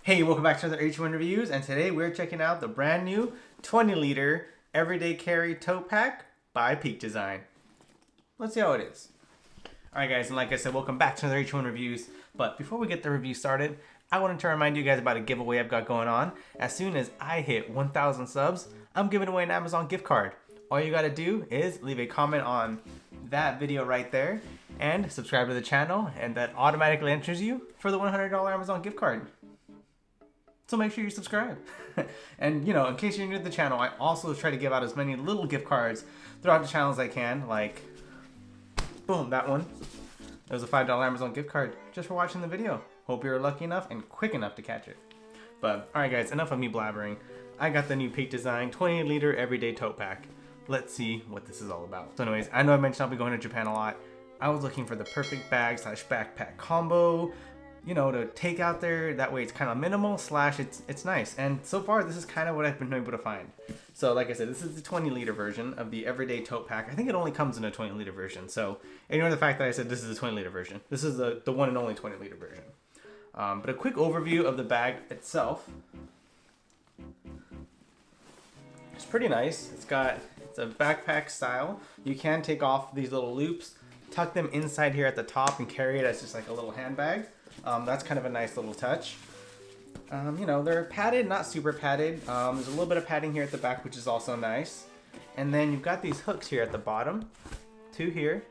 Hey, welcome back to another AteTreeWon reviews, and today we're checking out the brand new 20-liter Everyday Carry Tote Pack by peakdesign. Let's see how it is. Alright guys, and like I said, welcome back to another AteTreeWon reviews. But before we get the review started, I wanted to remind you guys about a giveaway I've got going on. As soon as I hit 1,000 subs, I'm giving away an Amazon gift card. All you gotta do is leave a comment on that video right there and subscribe to the channel, and that automatically enters you for the $100 Amazon gift card. So make sure you subscribe. And you know, in case you're new to the channel, I also try to give out as many little gift cards throughout the channel as I can. Like, boom, that one. It was a $5 Amazon gift card just for watching the video. Hope you're lucky enough and quick enough to catch it. But alright guys, enough of me blabbering. I got the new peakdesign 20-liter Everyday Tote Pack. Let's see what this is all about. So anyways, I know I mentioned I'll be going to Japan a lot. I was looking for the perfect bag / backpack combo, you know, to take out there. That way it's kind of minimal / it's nice. And so far this is kind of what I've been able to find. So like I said, this is the 20-liter version of the Everyday Tote Pack. I think it only comes in a 20-liter version. So ignore the fact that I said this is a 20-liter version. This is the one and only 20-liter version. But a quick overview of the bag itself. It's pretty nice. It's a backpack style. You can take off these little loops, tuck them inside here at the top, and carry it as just like a little handbag. That's kind of a nice little touch. You know, they're padded, not super padded. There's a little bit of padding here at the back, which is also nice. And then you've got these hooks here at the bottom, 2 here.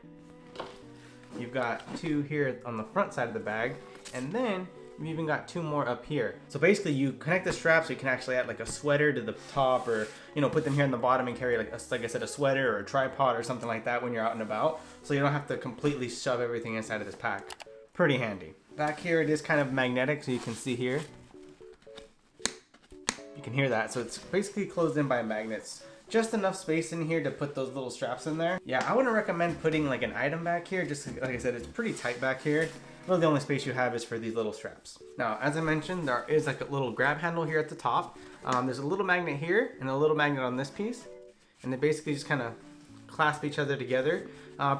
You've got 2 here on the front side of the bag, and then you've even got 2 more up here. So basically you connect the straps so you can actually add like a sweater to the top, or you know, put them here on the bottom and carry like I said, a sweater or a tripod or something like that when you're out and about, so you don't have to completely shove everything inside of this pack. Pretty handy. Back here it is kind of magnetic, so you can see here. You can hear that. So it's basically closed in by magnets. Just enough space in here to put those little straps in there. Yeah, I wouldn't recommend putting like an item back here. Just like I said, it's pretty tight back here. Really the only space you have is for these little straps. Now, as I mentioned, there is like a little grab handle here at the top. There's a little magnet here and a little magnet on this piece. And they basically just kind of clasp each other together.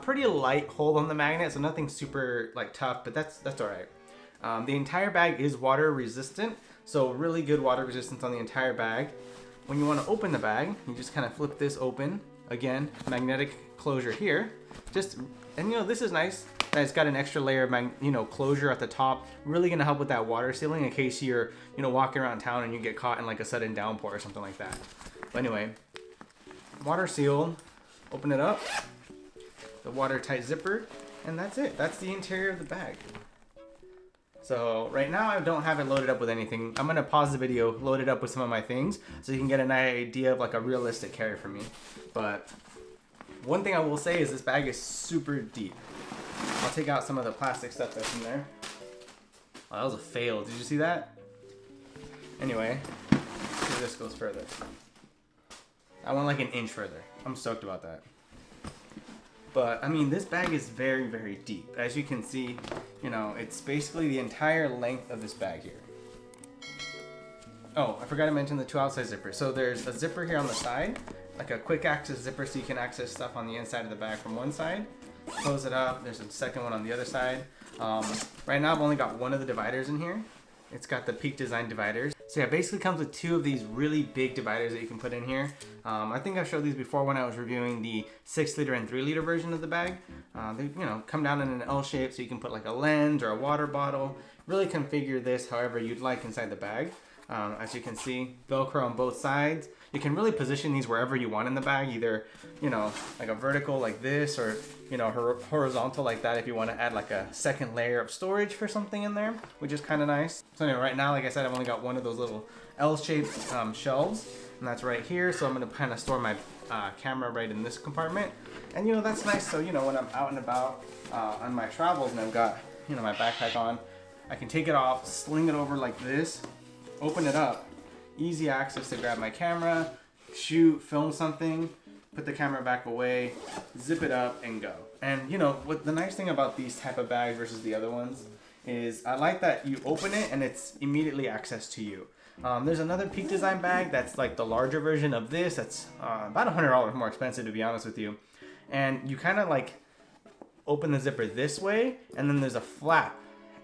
Pretty light hold on the magnet, so nothing super like tough, but that's all right. The entire bag is water resistant, so really good water resistance on the entire bag. When you want to open the bag, you just kind of flip this open. Again, magnetic closure here. And you know, this is nice that it's got an extra layer of closure at the top. Really gonna help with that water sealing in case you're walking around town and you get caught in like a sudden downpour or something like that. But anyway, water sealed. Open it up. The watertight zipper, and that's it. That's the interior of the bag. So right now I don't have it loaded up with anything. I'm gonna pause the video, load it up with some of my things, so you can get an idea of like a realistic carry for me. But one thing I will say is this bag is super deep. I'll take out some of the plastic stuff that's in there. Oh, that was a fail. Did you see that? Anyway, let's see if this goes further. I went like an inch further. I'm stoked about that. But I mean, this bag is very, very deep. As you can see, you know, it's basically the entire length of this bag here. Oh, I forgot to mention the 2 outside zippers. So there's a zipper here on the side, like a quick access zipper, so you can access stuff on the inside of the bag from one side. Close it up. There's a second one on the other side. Right now I've only got one of the dividers in here. It's got the peakdesign dividers. So yeah, it basically comes with 2 of these really big dividers that you can put in here. I think I've showed these before when I was reviewing the 6-liter and 3-liter version of the bag. They come down in an L shape, so you can put like a lens or a water bottle. Really configure this however you'd like inside the bag. As you can see, Velcro on both sides. You can really position these wherever you want in the bag, either, like a vertical like this, or, horizontal like that if you want to add like a second layer of storage for something in there, which is kind of nice. So anyway, right now, like I said, I've only got one of those little L-shaped shelves, and that's right here. So I'm going to kind of store my camera right in this compartment. And, that's nice. So, when I'm out and about on my travels and I've got, my backpack on, I can take it off, sling it over like this, open it up. Easy access to grab my camera, shoot, film something, put the camera back away, zip it up, and go. And what the nice thing about these type of bags versus the other ones is I like that you open it and it's immediately access to you. There's another peakdesign bag that's like the larger version of this. That's about $100 more expensive, to be honest with you. And you kind of open the zipper this way, and then there's a flap.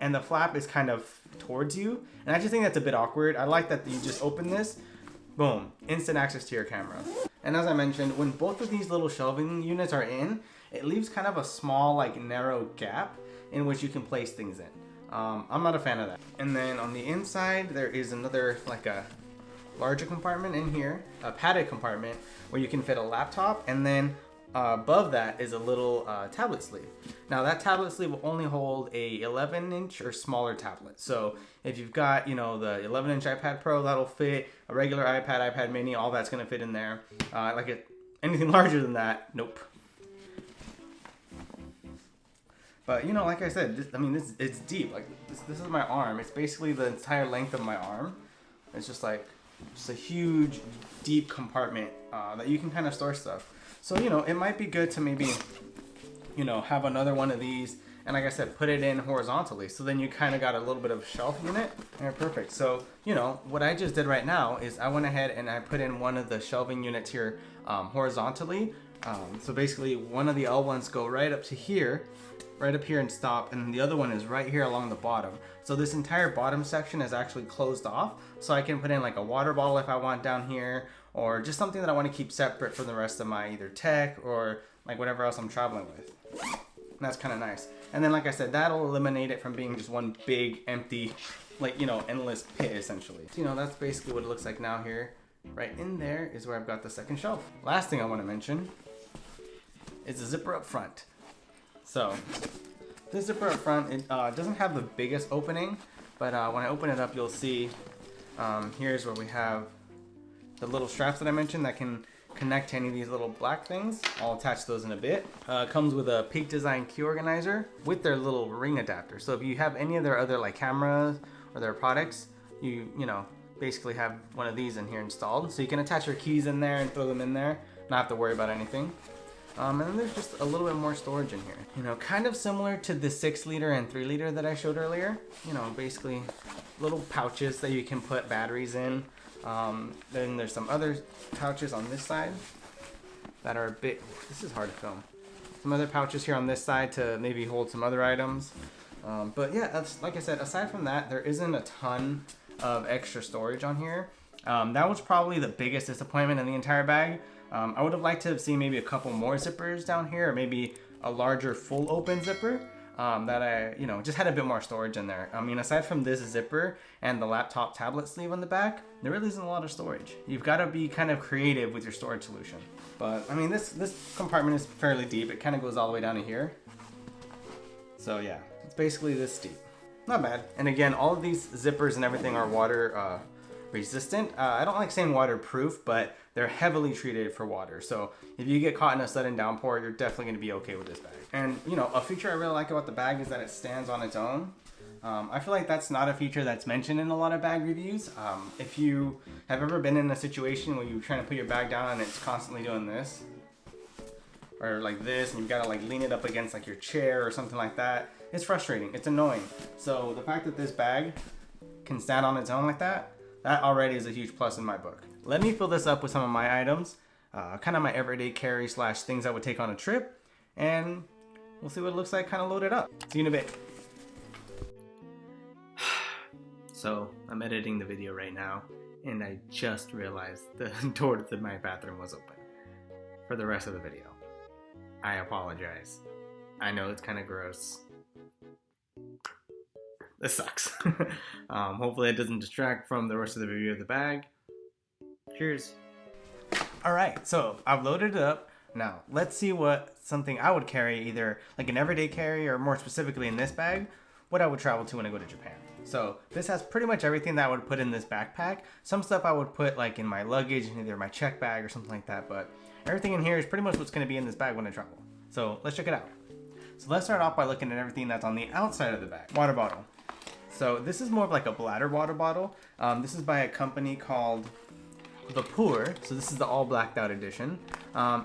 And the flap is kind of towards you. And I just think that's a bit awkward. I like that you just open this, boom, instant access to your camera. And as I mentioned, when both of these little shelving units are in, it leaves kind of a small, like, narrow gap in which you can place things in. I'm not a fan of that. And then on the inside, there is another, like a larger compartment in here, a padded compartment where you can fit a laptop, and then above that is a little tablet sleeve. Now that tablet sleeve will only hold a 11-inch or smaller tablet. So if you've got, you know, the 11-inch iPad Pro, that'll fit. A regular iPad, iPad Mini, all that's gonna fit in there. Anything larger than that, nope. But you know, like I said, it's deep. Like this is my arm. It's basically the entire length of my arm. It's just a huge, deep compartment that you can kind of store stuff. So you know, it might be good to maybe, you know, have another one of these, and like I said, put it in horizontally. So then you kind of got a little bit of shelf unit. And perfect. So you know, what I just did right now is I went ahead and I put in one of the shelving units here horizontally. So basically, one of the L ones go right up to here. Right up here and stop, and the other one is right here along the bottom. So this entire bottom section is actually closed off, so I can put in like a water bottle if I want down here, or just something that I want to keep separate from the rest of my either tech or like whatever else I'm traveling with. And that's kind of nice. And then like I said, that'll eliminate it from being just one big empty, like, you know, endless pit essentially. So, you know, that's basically what it looks like now here. Right in there is where I've got the second shelf. Last thing I want to mention is the zipper up front. So this zipper up front, it doesn't have the biggest opening, but when I open it up, you'll see here's where we have the little straps that I mentioned that can connect to any of these little black things. I'll attach those in a bit. Comes with a peakdesign key organizer with their little ring adapter. So if you have any of their other like cameras or their products, you know, basically have one of these in here installed. So you can attach your keys in there and throw them in there, not have to worry about anything. And then there's just a little bit more storage in here. You know, kind of similar to the 6-liter and 3-liter that I showed earlier. You know, basically little pouches that you can put batteries in. Then there's some other pouches on this side that are a bit, this is hard to film. Some other pouches here on this side to maybe hold some other items. But yeah, that's, like I said, aside from that, there isn't a ton of extra storage on here. That was probably the biggest disappointment in the entire bag. I would have liked to have seen maybe a couple more zippers down here, or maybe a larger full open zipper that I, you know, just had a bit more storage in there. I mean, aside from this zipper and the laptop tablet sleeve on the back, there really isn't a lot of storage. You've got to be kind of creative with your storage solution. But I mean, this compartment is fairly deep. It kind of goes all the way down to here. So yeah, it's basically this deep. Not bad. And again, all of these zippers and everything are water resistant. I don't like saying waterproof, but they're heavily treated for water. So if you get caught in a sudden downpour, you're definitely going to be okay with this bag. And you know, a feature I really like about the bag is that it stands on its own. I feel like that's not a feature that's mentioned in a lot of bag reviews. If you have ever been in a situation where you're trying to put your bag down and it's constantly doing this, or like this, and you've got to like lean it up against like your chair or something like that, it's frustrating. It's annoying. So the fact that this bag can stand on its own like that, that already is a huge plus in my book. Let me fill this up with some of my items, kind of my everyday carry / things I would take on a trip, and we'll see what it looks like kind of loaded up. See you in a bit. So I'm editing the video right now, and I just realized the door to my bathroom was open for the rest of the video. I apologize. I know it's kind of gross. This sucks. Hopefully it doesn't distract from the rest of the video of the bag. Cheers. Alright, so I've loaded it up. Now, let's see what something I would carry, either like an everyday carry or more specifically in this bag, what I would travel to when I go to Japan. So this has pretty much everything that I would put in this backpack. Some stuff I would put like in my luggage, in either my check bag or something like that, but everything in here is pretty much what's going to be in this bag when I travel. So let's check it out. So let's start off by looking at everything that's on the outside of the bag. Water bottle. So this is more of like a bladder water bottle. This is by a company called The Pour. So this is the all blacked out edition.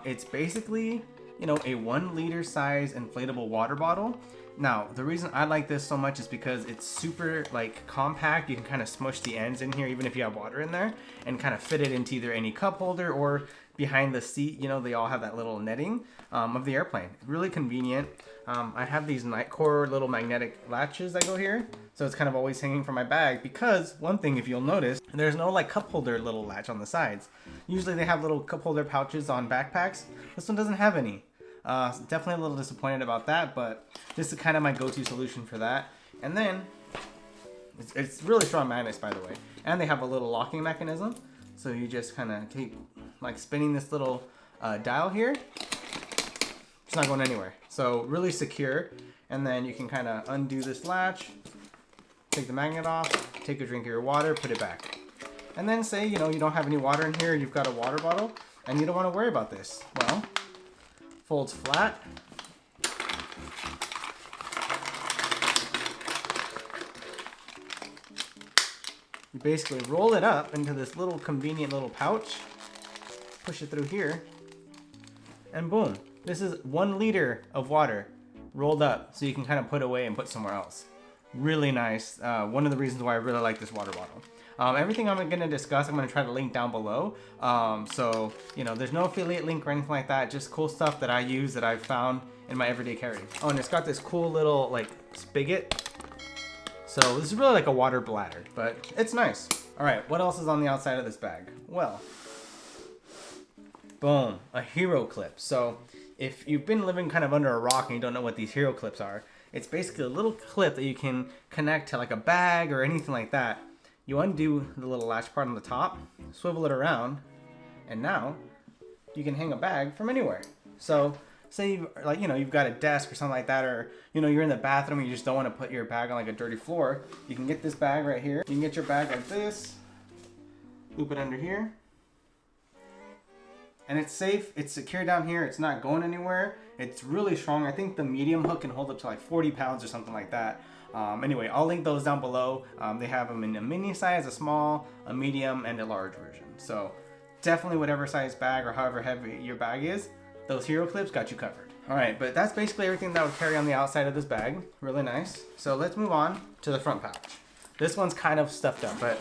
It's basically, you know, a 1 liter size inflatable water bottle Now, the reason I like this so much is because it's super like compact. You can kind of smush the ends in here, even if you have water in there, and kind of fit it into either any cup holder or behind the seat. You know, they all have that little netting of the airplane. Really convenient. I have these Nightcore little magnetic latches that go here, so it's kind of always hanging from my bag, because one thing, if you'll notice, there's no like cup holder little latch on the sides. Usually they have little cup holder pouches on backpacks. This one doesn't have any. Definitely a little disappointed about that, but this is kind of my go-to solution for that. And then it's really strong magnets, by the way, and they have a little locking mechanism, so you just kind of keep like spinning this little dial here. It's not going anywhere, so really secure. And then you can kind of undo this latch, take the magnet off, take a drink of your water, put it back. And then say, you know, you don't have any water in here, you've got a water bottle, and you don't want to worry about this. Well, folds flat. You basically roll it up into this little convenient little pouch, push it through here, and boom. This is 1 liter of water rolled up, so you can kind of put away and put somewhere else. Really nice. One of the reasons why I really like this water bottle. Everything I'm going to discuss, I'm going to try to link down below. So, you know, there's no affiliate link or anything like that. Just cool stuff that I use that I've found in my everyday carry. Oh, and it's got this cool little, like, spigot. So this is really like a water bladder, but it's nice. All right, what else is on the outside of this bag? Well, boom, a hero clip. So if you've been living kind of under a rock and you don't know what these hero clips are, it's basically a little clip that you can connect to like a bag or anything like that. You undo the little latch part on the top, swivel it around, and now you can hang a bag from anywhere. So say you've got a desk or something like that, or you're in the bathroom and you just don't want to put your bag on like a dirty floor. You can get this bag right here. You can get your bag like this, loop it under here, and it's safe. It's secure down here. It's not going anywhere. It's really strong. I think the medium hook can hold up to like 40 pounds or something like that. Anyway, I'll link those down below. They have them in a mini size, a small, a medium, and a large version. So definitely whatever size bag or however heavy your bag is, those hero clips got you covered. All right, but that's basically everything that I would carry on the outside of this bag. Really nice. So let's move on to the front pouch. This one's kind of stuffed up, but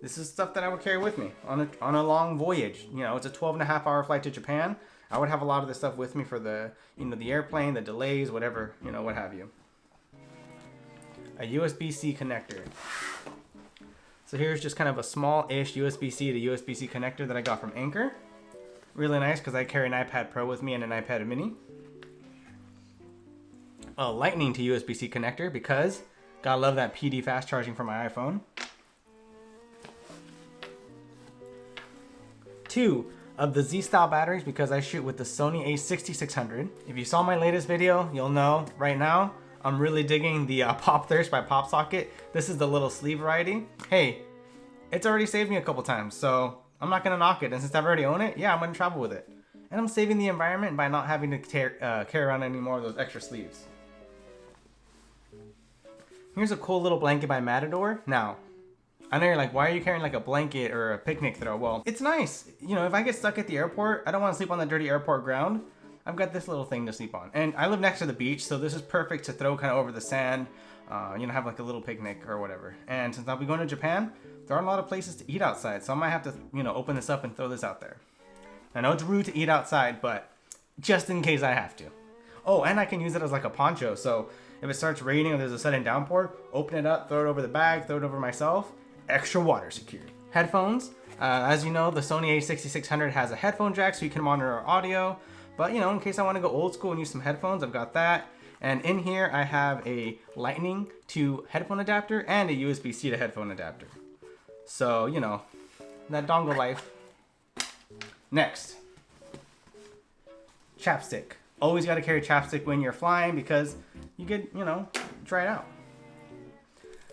this is stuff that I would carry with me on a long voyage. It's a 12.5-hour flight to Japan. I would have a lot of this stuff with me for the the airplane, the delays, whatever, what have you. A USB-C connector. So here's just kind of a small-ish USB-C to USB-C connector that I got from Anchor. Really nice because I carry an iPad Pro with me and an iPad Mini. A Lightning to USB-C connector because gotta love that PD fast charging for my iPhone. 2 of the Z-style batteries because I shoot with the Sony a6600. If you saw my latest video, you'll know right now I'm really digging the Pop Thirst by Pop Socket. This is the little sleeve variety. Hey, it's already saved me a couple times, so I'm not gonna knock it. And since I've already owned it, yeah, I'm gonna travel with it. And I'm saving the environment by not having to carry around any more of those extra sleeves. Here's a cool little blanket by Matador. Now, I know you're like, why are you carrying like a blanket or a picnic throw? Well, it's nice. If I get stuck at the airport, I don't want to sleep on the dirty airport ground. I've got this little thing to sleep on. And I live next to the beach, so this is perfect to throw kind of over the sand, have like a little picnic or whatever. And since I'll be going to Japan, there aren't a lot of places to eat outside, so I might have to, open this up and throw this out there. I know it's rude to eat outside, but just in case I have to. Oh, and I can use it as like a poncho, so if it starts raining or there's a sudden downpour, open it up, throw it over the bag, throw it over myself. Extra water security. Headphones. As you know, the Sony a6600 has a headphone jack so you can monitor audio. But in case I want to go old school and use some headphones, I've got that. And in here I have a Lightning to headphone adapter and a USB-C to headphone adapter. So, that dongle life. Next. Chapstick. Always got to carry chapstick when you're flying because you get, try it out.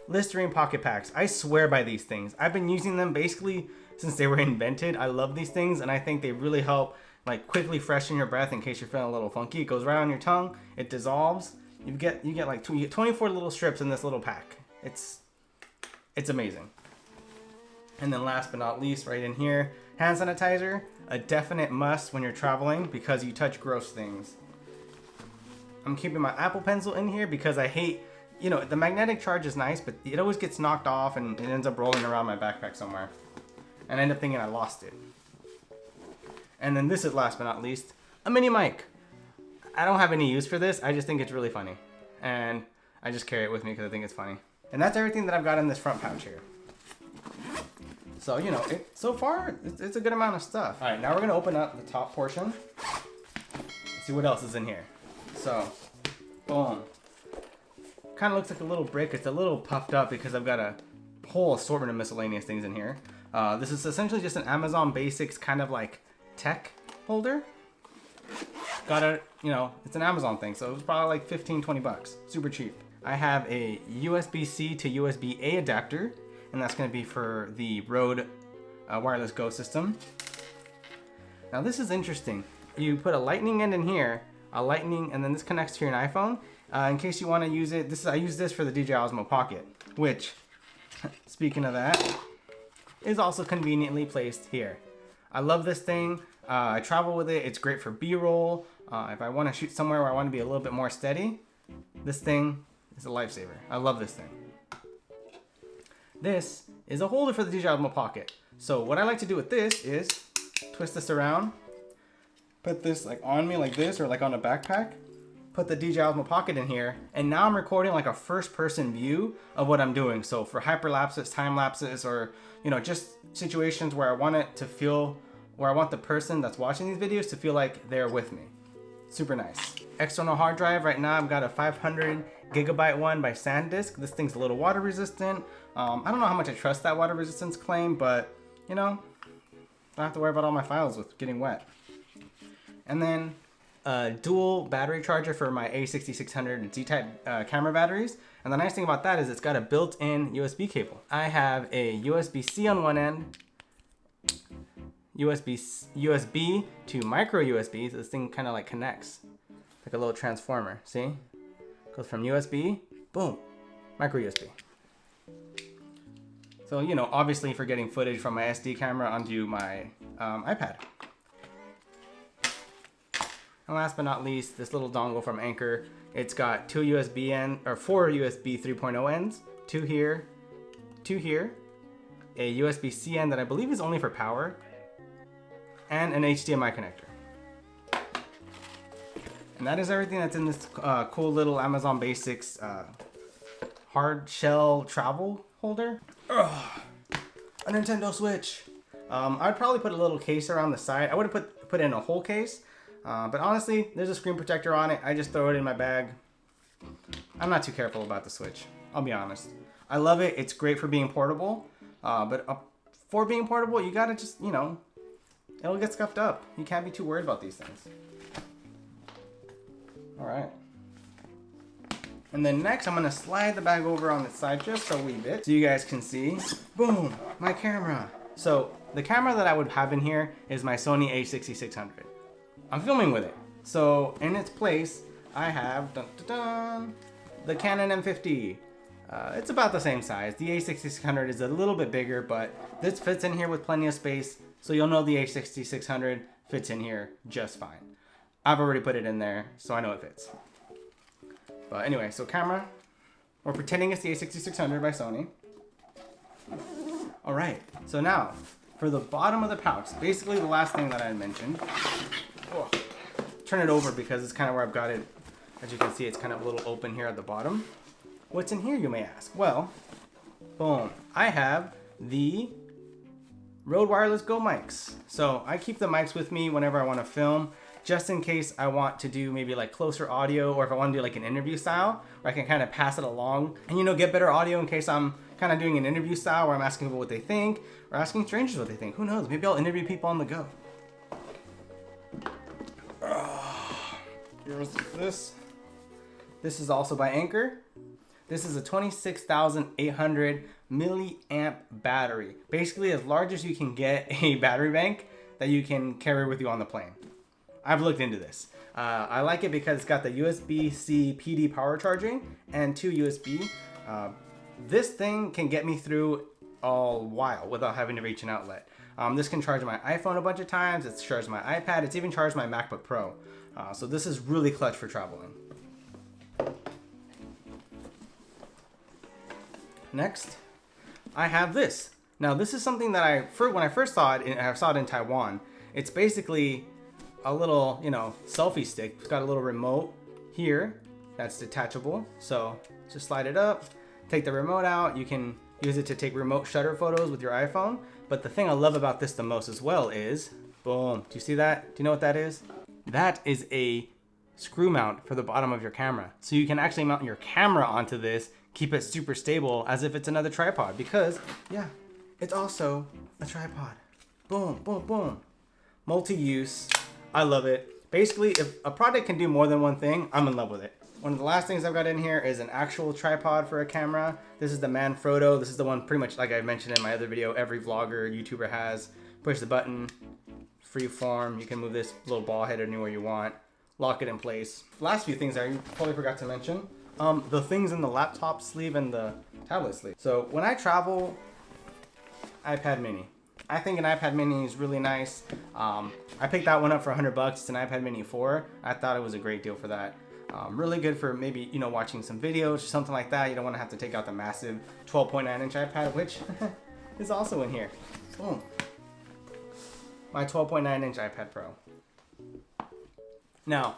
Listerine pocket packs. I swear by these things. I've been using them basically since they were invented. I love these things and I think they really help like quickly freshen your breath in case you're feeling a little funky. It goes right on your tongue. It dissolves. You get 24 little strips in this little pack. It's amazing. And then last but not least, right in here, hand sanitizer. A definite must when you're traveling because you touch gross things. I'm keeping my Apple Pencil in here because I hate, you know, the magnetic charge is nice, but it always gets knocked off and it ends up rolling around my backpack somewhere. And I end up thinking I lost it. And then this is last but not least, a mini mic. I don't have any use for this. I just think it's really funny. And I just carry it with me because I think it's funny. And that's everything that I've got in this front pouch here. So, you know, so far, it's a good amount of stuff. All right, now we're gonna open up the top portion. See what else is in here. So, boom. Kind of looks like a little brick. It's a little puffed up because I've got a whole assortment of miscellaneous things in here. This is essentially just an Amazon Basics kind of like tech holder. Got a, you know, it's an Amazon thing, so it was probably like 15, 20 bucks. Super cheap. I have a USB-C to USB-A adapter, and that's going to be for the Rode Wireless Go system. Now this is interesting. You put a lightning end in here, a lightning, and then this connects to your iPhone. In case you want to use it, I use this for the DJI Osmo Pocket, which, speaking of that, is also conveniently placed here. I love this thing. I travel with it. It's great for B-roll. If I want to shoot somewhere where I want to be a little bit more steady, this thing is a lifesaver. I love this thing. This is a holder for the DJI Osmo Pocket. So what I like to do with this is twist this around, put this like on me like this or like on a backpack, put the DJI Osmo Pocket in here, and now I'm recording like a first-person view of what I'm doing. So for hyperlapses, time lapses, or you know, just situations where I want it to feel, where I want the person that's watching these videos to feel like they're with me. Super nice. External hard drive. Right now I've got a 500 gigabyte one by SanDisk. This thing's a little water resistant. I don't know how much I trust that water resistance claim, but you know, don't have to worry about all my files with getting wet. And then a dual battery charger for my A6600 and Z-type camera batteries. And the nice thing about that is it's got a built-in USB cable. I have a USB-C on one end, USB to micro USB. So this thing kind of like connects like a little transformer. See? Goes from USB, boom, micro USB. So, you know, obviously for getting footage from my SD camera onto my iPad. And last but not least, this little dongle from Anker. It's got four USB 3.0 ends, two here, a USB-C end that I believe is only for power, and an HDMI connector. And that is everything that's in this cool little Amazon Basics hard shell travel holder. Ugh, a Nintendo Switch. I'd probably put a little case around the side. I would have put in a whole case. But honestly, there's a screen protector on it. I just throw it in my bag. I'm not too careful about the Switch, I'll be honest. I love it. It's great for being portable. But for being portable, you gotta just, you know, it'll get scuffed up. You can't be too worried about these things. All right. And then next, I'm gonna slide the bag over on the side just a wee bit so you guys can see. Boom, my camera. So the camera that I would have in here is my Sony a6600. I'm filming with it. So in its place, I have the Canon M50. It's about the same size. The a6600 is a little bit bigger, but this fits in here with plenty of space. So you'll know the a6600 fits in here just fine. I've already put it in there, so I know it fits. But anyway, so camera, we're pretending it's the a6600 by Sony. All right, so now for the bottom of the pouch, basically the last thing that I mentioned. Oh, turn it over because it's kind of where I've got it. As you can see, it's kind of a little open here at the bottom. What's in here, you may ask? Well, boom, I have the Rode Wireless Go mics. So I keep the mics with me whenever I want to film, just in case I want to do maybe like closer audio, or if I want to do like an interview style where I can kind of pass it along and, you know, get better audio in case I'm kind of doing an interview style where I'm asking people what they think or asking strangers what they think. Who knows? Maybe I'll interview people on the go. Here's this. This is also by Anker. This is a 26,800 milliamp battery. Basically as large as you can get a battery bank that you can carry with you on the plane. I've looked into this. I like it because it's got the USB-C PD power charging and 2 USB. This thing can get me through a while without having to reach an outlet. This can charge my iPhone a bunch of times. It's charged my iPad. It's even charged my MacBook Pro. So this is really clutch for traveling. Next, I have this. Now this is something that when I first saw it, I saw it in Taiwan. It's basically a little, selfie stick. It's got a little remote here that's detachable. So just slide it up, take the remote out. You can use it to take remote shutter photos with your iPhone. But the thing I love about this the most as well is, boom, do you see that? Do you know what that is? That is a screw mount for the bottom of your camera. So you can actually mount your camera onto this, keep it super stable as if it's another tripod, because yeah, it's also a tripod. Boom, boom, boom. Multi-use, I love it. Basically, if a product can do more than one thing, I'm in love with it. One of the last things I've got in here is an actual tripod for a camera. This is the Manfrotto. This is the one pretty much like I mentioned in my other video, every vlogger, YouTuber has. Push the button, free form. You can move this little ball head anywhere you want. Lock it in place. Last few things I totally forgot to mention. The things in the laptop sleeve and the tablet sleeve. So when I travel, iPad mini. I think an iPad mini is really nice. I picked that one up for $100. It's an iPad mini 4. I thought it was a great deal for that. Really good for maybe, watching some videos or something like that. You don't want to have to take out the massive 12.9-inch iPad, which is also in here. Boom. My 12.9-inch iPad Pro. Now,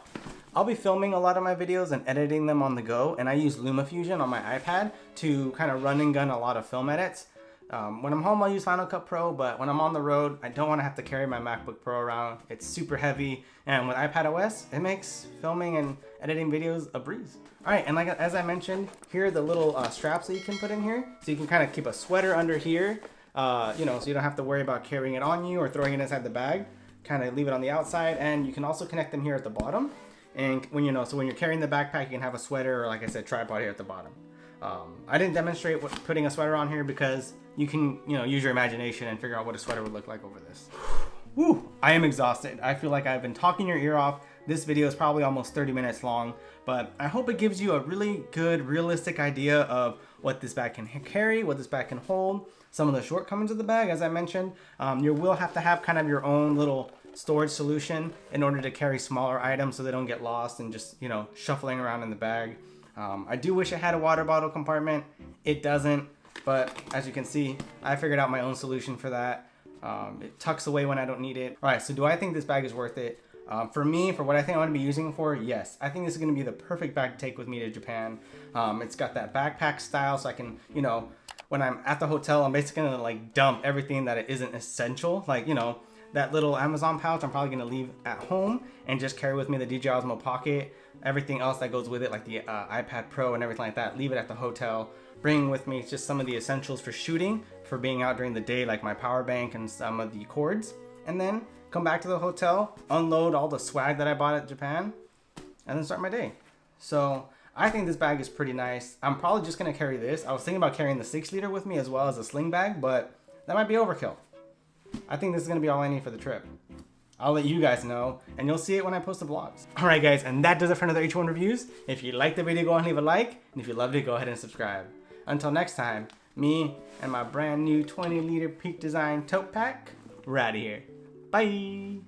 I'll be filming a lot of my videos and editing them on the go, and I use LumaFusion on my iPad to kind of run and gun a lot of film edits. When I'm home, I'll use Final Cut Pro, but when I'm on the road, I don't want to have to carry my MacBook Pro around. It's super heavy, and with iPadOS, it makes filming and editing videos a breeze. All right, and as I mentioned, here are the little straps that you can put in here, so you can kind of keep a sweater under here, so you don't have to worry about carrying it on you or throwing it inside the bag. Kind of leave it on the outside, and you can also connect them here at the bottom. And when you're carrying the backpack, you can have a sweater or, like I said, tripod here at the bottom. I didn't demonstrate putting a sweater on here because you can, use your imagination and figure out what a sweater would look like over this. Woo! I am exhausted. I feel like I've been talking your ear off. This video is probably almost 30 minutes long, but I hope it gives you a really good, realistic idea of what this bag can carry, what this bag can hold, some of the shortcomings of the bag. As I mentioned, you will have to have kind of your own little storage solution in order to carry smaller items so they don't get lost and just, shuffling around in the bag. I do wish it had a water bottle compartment. It doesn't, but as you can see, I figured out my own solution for that. It tucks away when I don't need it. All right, so do I think this bag is worth it? For me, for what I think I'm gonna be using it for, yes. I think this is gonna be the perfect bag to take with me to Japan. It's got that backpack style, so I can, when I'm at the hotel, I'm basically gonna dump everything that isn't essential. That little Amazon pouch, I'm probably gonna leave at home and just carry with me the DJI Osmo Pocket. Everything else that goes with it, like the iPad Pro and everything like that, leave it at the hotel. Bring with me just some of the essentials for shooting, for being out during the day, like my power bank and some of the cords. And then come back to the hotel, unload all the swag that I bought at Japan, and then start my day. So I think this bag is pretty nice. I'm probably just gonna carry this. I was thinking about carrying the 6-liter with me as well as a sling bag, but that might be overkill. I think this is gonna be all I need for the trip. I'll let you guys know, and you'll see it when I post the vlogs. All right, guys, and that does it for another AteTreeWon reviews. If you liked the video, go ahead and leave a like, and if you loved it, go ahead and subscribe. Until next time, me and my brand new 20-liter peak design tote pack, we're out of here. Bye.